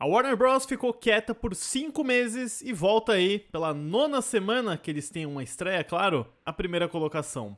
A Warner Bros. Ficou quieta por 5 meses e volta aí, pela 9ª semana que eles têm uma estreia, claro, a primeira colocação.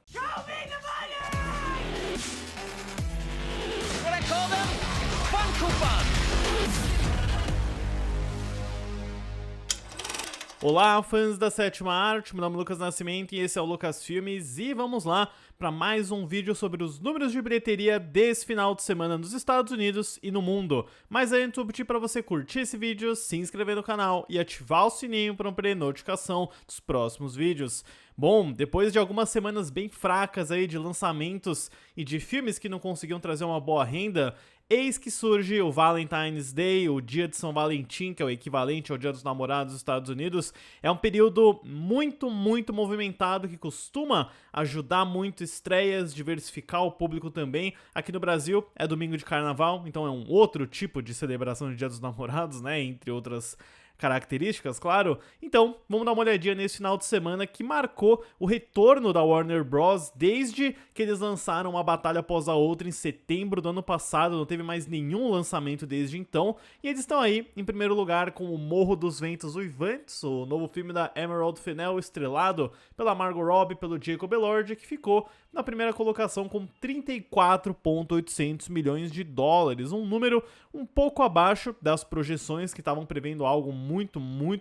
Olá, fãs da Sétima Arte, meu nome é Lucas Nascimento e esse é o Lucas Filmes e vamos lá para mais um vídeo sobre os números de bilheteria desse final de semana nos Estados Unidos e no mundo. Mas antes eu pedi para você curtir esse vídeo, se inscrever no canal e ativar o sininho para não perder notificação dos próximos vídeos. Bom, depois de algumas semanas bem fracas aí de lançamentos e de filmes que não conseguiam trazer uma boa renda, eis que surge o Valentine's Day, o Dia de São Valentim, que é o equivalente ao Dia dos Namorados dos Estados Unidos. É um período muito movimentado que costuma ajudar muito estreias, diversificar o público também. Aqui no Brasil é domingo de carnaval, então é um outro tipo de celebração de Dia dos Namorados, né, entre outras características, claro. Então, vamos dar uma olhadinha nesse final de semana que marcou o retorno da Warner Bros. Desde que eles lançaram uma batalha após a outra em setembro do ano passado, não teve mais nenhum lançamento desde então, e eles estão aí em primeiro lugar com O Morro dos Ventos Uivantes, o novo filme da Emerald Fennell, estrelado pela Margot Robbie e pelo Jacob Elordi, que ficou na primeira colocação com 34,800 milhões de dólares, um número um pouco abaixo das projeções que estavam prevendo algo muito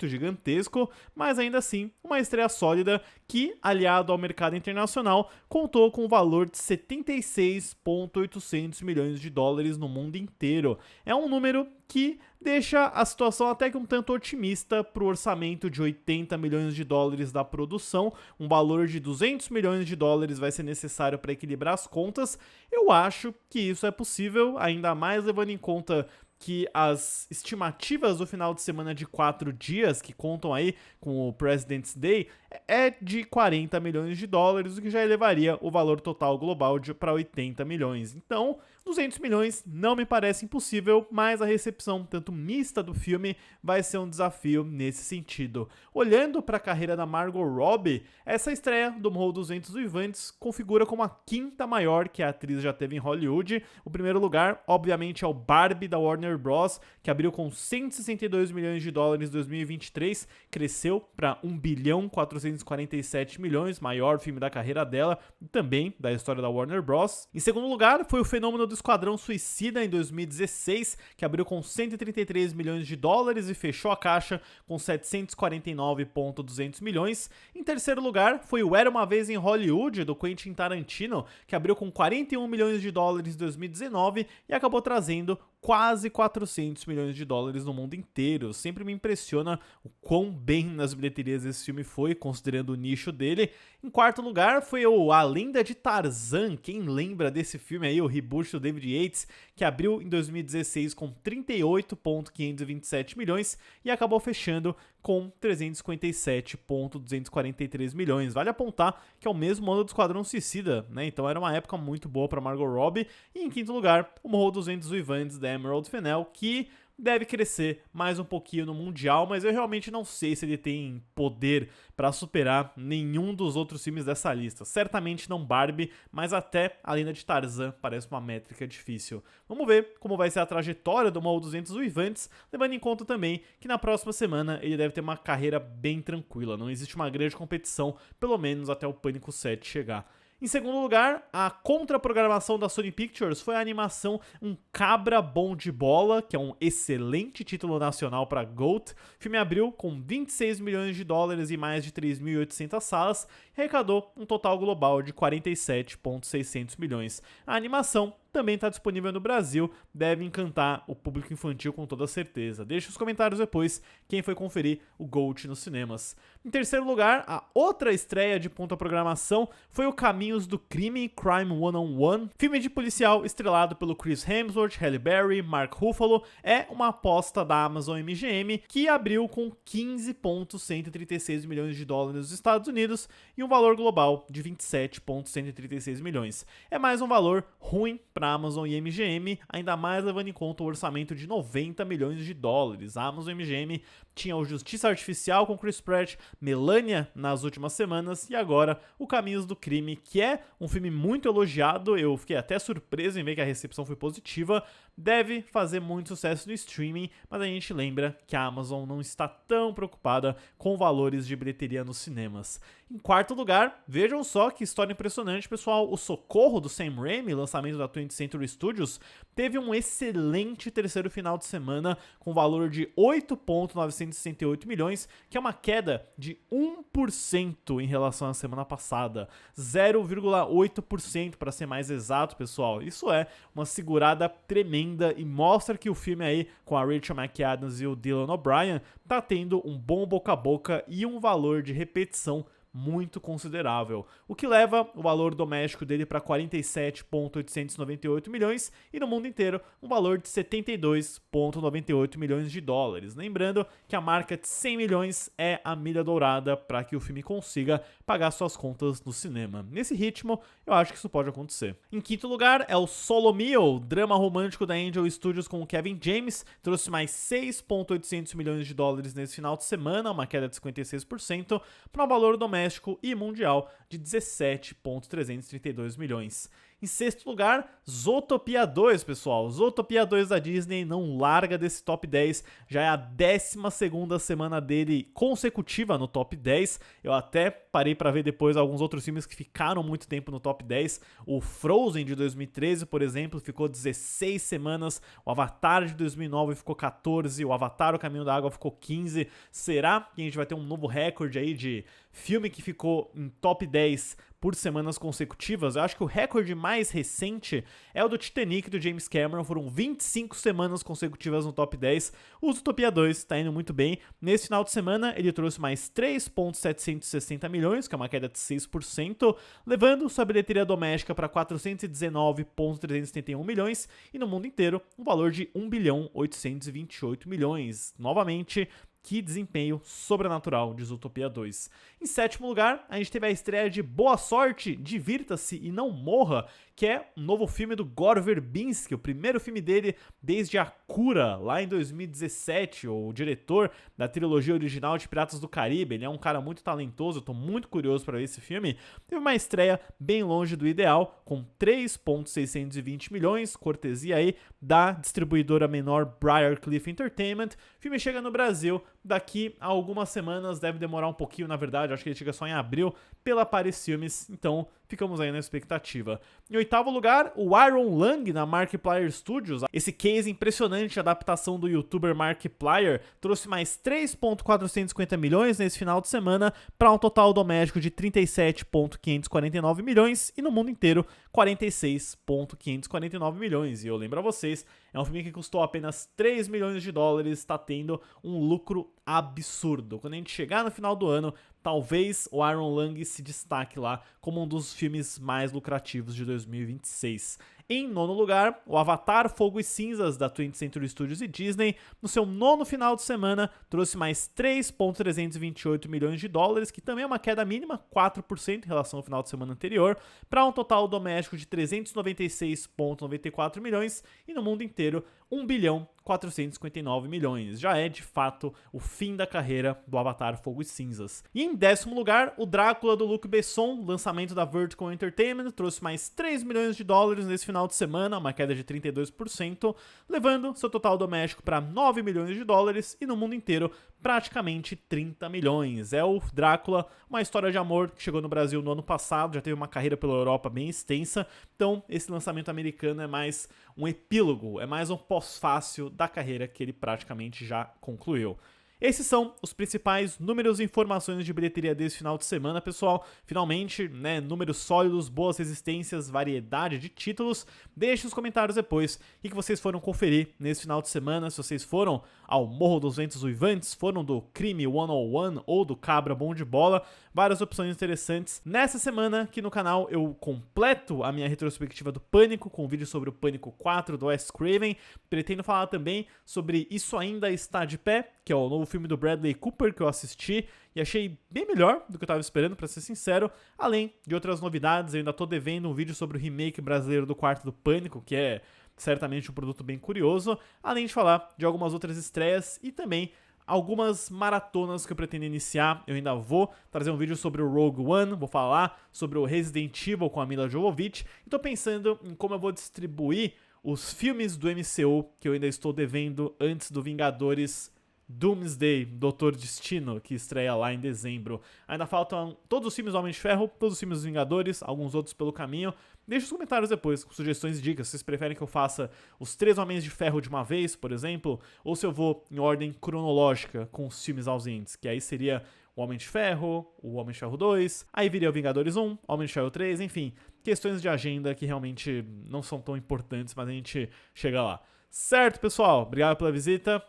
gigantesco, mas ainda assim uma estreia sólida que, aliado ao mercado internacional, contou com o valor de 76,800 milhões de dólares no mundo inteiro. É um número que deixa a situação até que um tanto otimista para o orçamento de 80 milhões de dólares da produção. Um valor de 200 milhões de dólares vai ser necessário para equilibrar as contas. Eu acho que isso é possível, ainda mais levando em conta que as estimativas do final de semana de 4 dias, que contam aí com o President's Day, é de 40 milhões de dólares, o que já elevaria o valor total global para 80 milhões. Então, 200 milhões não me parece impossível, mas a recepção tanto mista do filme vai ser um desafio nesse sentido. Olhando para a carreira da Margot Robbie, essa estreia do Morro dos Ventos Uivantes configura como a 5ª maior que a atriz já teve em Hollywood. O primeiro lugar, obviamente, é o Barbie da Warner Bros., que abriu com 162 milhões de dólares em 2023, cresceu para 1 bilhão 447 milhões, maior filme da carreira dela e também da história da Warner Bros. Em segundo lugar, foi o Fenômeno do Esquadrão Suicida em 2016, que abriu com 133 milhões de dólares e fechou a caixa com 749,200 milhões. Em terceiro lugar, foi o Era Uma Vez em Hollywood, do Quentin Tarantino, que abriu com 41 milhões de dólares em 2019 e acabou trazendo quase 400 milhões de dólares no mundo inteiro. Sempre me impressiona o quão bem nas bilheterias esse filme foi, considerando o nicho dele. Em quarto lugar foi o A Lenda de Tarzan. Quem lembra desse filme aí, o reboot do David Yates, que abriu em 2016 com 38,527 milhões e acabou fechando com 357,243 milhões. Vale apontar que é o mesmo ano do Esquadrão Suicida, né? Então era uma época muito boa para Margot Robbie. E em quinto lugar, o Morro dos Ventos Uivantes da Emerald Fennell, que deve crescer mais um pouquinho no Mundial, mas eu realmente não sei se ele tem poder para superar nenhum dos outros filmes dessa lista. Certamente não Barbie, mas até A Lenda de Tarzan parece uma métrica difícil. Vamos ver como vai ser a trajetória do Morro dos Ventos Uivantes, levando em conta também que na próxima semana ele deve ter uma carreira bem tranquila. Não existe uma grande competição, pelo menos até o Pânico 7 chegar. Em segundo lugar, a contraprogramação da Sony Pictures foi a animação Um Cabra Bom de Bola, que é um excelente título nacional para GOAT. O filme abriu com 26 milhões de dólares e mais de 3.800 salas e arrecadou um total global de 47,600 milhões. A animação também está disponível no Brasil, deve encantar o público infantil com toda certeza. Deixe os comentários depois quem foi conferir o GOAT nos cinemas. Em terceiro lugar, a outra estreia de ponta programação foi o Caminhos do Crime, Crime 101, filme de policial estrelado pelo Chris Hemsworth, Halle Berry, Mark Ruffalo. É uma aposta da Amazon MGM que abriu com 15,136 milhões de dólares nos Estados Unidos e um valor global de 27,136 milhões. É mais um valor ruim para para Amazon e MGM, ainda mais levando em conta o orçamento de 90 milhões de dólares. A Amazon e MGM tinha o Justiça Artificial com Chris Pratt, Melania nas últimas semanas e agora o Caminhos do Crime, que é um filme muito elogiado, eu fiquei até surpreso em ver que a recepção foi positiva, deve fazer muito sucesso no streaming, mas a gente lembra que a Amazon não está tão preocupada com valores de bilheteria nos cinemas. Em quarto lugar, vejam só que história impressionante, pessoal, o Socorro do Sam Raimi, lançamento da 20th Century Studios, teve um excelente terceiro final de semana com valor de 8,968 milhões, que é uma queda de 1% em relação à semana passada, 0,8% para ser mais exato, pessoal. Isso é uma segurada tremenda e mostra que o filme aí com a Rachel McAdams e o Dylan O'Brien tá tendo um bom boca a boca e um valor de repetição muito considerável, o que leva o valor doméstico dele para 47,898 milhões e no mundo inteiro um valor de 72,98 milhões de dólares. Lembrando que a marca de 100 milhões é a milha dourada para que o filme consiga pagar suas contas no cinema. Nesse ritmo, eu acho que isso pode acontecer. Em quinto lugar é o Solo Mio, drama romântico da Angel Studios com o Kevin James, trouxe mais 6,800 milhões de dólares nesse final de semana, uma queda de 56%, para um valor doméstico e mundial de 17,332 milhões. Em sexto lugar, Zootopia 2, pessoal. Zootopia 2 da Disney não larga desse top 10. Já é a 12ª semana dele consecutiva no top 10. Eu até parei para ver depois alguns outros filmes que ficaram muito tempo no top 10. O Frozen de 2013, por exemplo, ficou 16 semanas. O Avatar de 2009 ficou 14. O Avatar, O Caminho da Água, ficou 15. Será que a gente vai ter um novo recorde aí de filme que ficou em top 10 por semanas consecutivas? Eu acho que o recorde mais recente é o do Titanic, do James Cameron. Foram 25 semanas consecutivas no top 10. O Zootopia 2 está indo muito bem. Nesse final de semana, ele trouxe mais 3,760 milhões, que é uma queda de 6%, levando sua bilheteria doméstica para 419,371 milhões e no mundo inteiro um valor de 1,828 bilhões. Novamente, que desempenho sobrenatural de Zootopia 2. Em sétimo lugar, a gente teve a estreia de Boa Sorte, Divirta-se e Não Morra, que é um novo filme do Gore Verbinski, o primeiro filme dele desde A Cura, lá em 2017, o diretor da trilogia original de Piratas do Caribe. Ele é um cara muito talentoso, eu tô muito curioso para ver esse filme. Teve uma estreia bem longe do ideal, com 3,620 milhões, cortesia aí da distribuidora menor Briarcliff Entertainment. O filme chega no Brasil daqui a algumas semanas, deve demorar um pouquinho, na verdade, acho que ele chega só em abril, pela Paris Filmes, então ficamos aí na expectativa. Em oitavo lugar, o Iron Lang na Markiplier Studios. Esse case impressionante, a adaptação do youtuber Markiplier, trouxe mais 3,450 milhões nesse final de semana, para um total doméstico de 37,549 milhões e no mundo inteiro 46,549 milhões. E eu lembro a vocês, é um filme que custou apenas 3 milhões de dólares, está tendo um lucro absurdo. Quando a gente chegar no final do ano, talvez o Iron Lang se destaque lá como um dos filmes mais lucrativos de 2026. Em nono lugar, o Avatar Fogo e Cinzas da 20th Century Studios e Disney, no seu nono final de semana, trouxe mais 3,328 milhões de dólares, que também é uma queda mínima, 4% em relação ao final de semana anterior, para um total doméstico de 396,94 milhões e no mundo inteiro 1,459 milhões. Já é, de fato, o fim da carreira do Avatar Fogo e Cinzas. E em décimo lugar, o Drácula do Luc Besson, lançamento da Vertical Entertainment, trouxe mais 3 milhões de dólares nesse final de semana, uma queda de 32%, levando seu total doméstico para 9 milhões de dólares e no mundo inteiro praticamente 30 milhões. É o Drácula, uma história de amor que chegou no Brasil no ano passado, já teve uma carreira pela Europa bem extensa, então esse lançamento americano é mais um epílogo, é mais um pós-fácil da carreira que ele praticamente já concluiu. Esses são os principais números e informações de bilheteria desse final de semana, pessoal. Finalmente, né, números sólidos, boas resistências, variedade de títulos. Deixe nos comentários depois o que vocês foram conferir nesse final de semana. Se vocês foram ao Morro dos Ventos Uivantes, foram do Crime 101 ou do Cabra Bom de Bola. várias opções interessantes. Nessa semana aqui no canal eu completo a minha retrospectiva do Pânico, com um vídeo sobre o Pânico 4 do Wes Craven. Pretendo falar também sobre Isso Ainda Está de Pé, que é o novo filme do Bradley Cooper que eu assisti e achei bem melhor do que eu tava esperando, pra ser sincero. Além de outras novidades, eu ainda tô devendo um vídeo sobre o remake brasileiro do Quarto do Pânico, que é certamente um produto bem curioso, além de falar de algumas outras estreias e também algumas maratonas que eu pretendo iniciar. Eu ainda vou trazer um vídeo sobre o Rogue One, vou falar sobre o Resident Evil com a Mila Jovovich, e tô pensando em como eu vou distribuir os filmes do MCU que eu ainda estou devendo antes do Vingadores Doomsday, Doutor Destino, que estreia lá em dezembro. Ainda faltam todos os filmes do Homem de Ferro, todos os filmes dos Vingadores, alguns outros pelo caminho. Deixe os comentários depois, com sugestões e dicas. Vocês preferem que eu faça os 3 Homens de Ferro de uma vez, por exemplo? Ou se eu vou em ordem cronológica com os filmes ausentes, que aí seria o Homem de Ferro, o Homem de Ferro 2, aí viria o Vingadores 1, Homem de Ferro 3, enfim. Questões de agenda que realmente não são tão importantes, mas a gente chega lá. Certo, pessoal? Obrigado pela visita.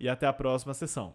E até a próxima sessão.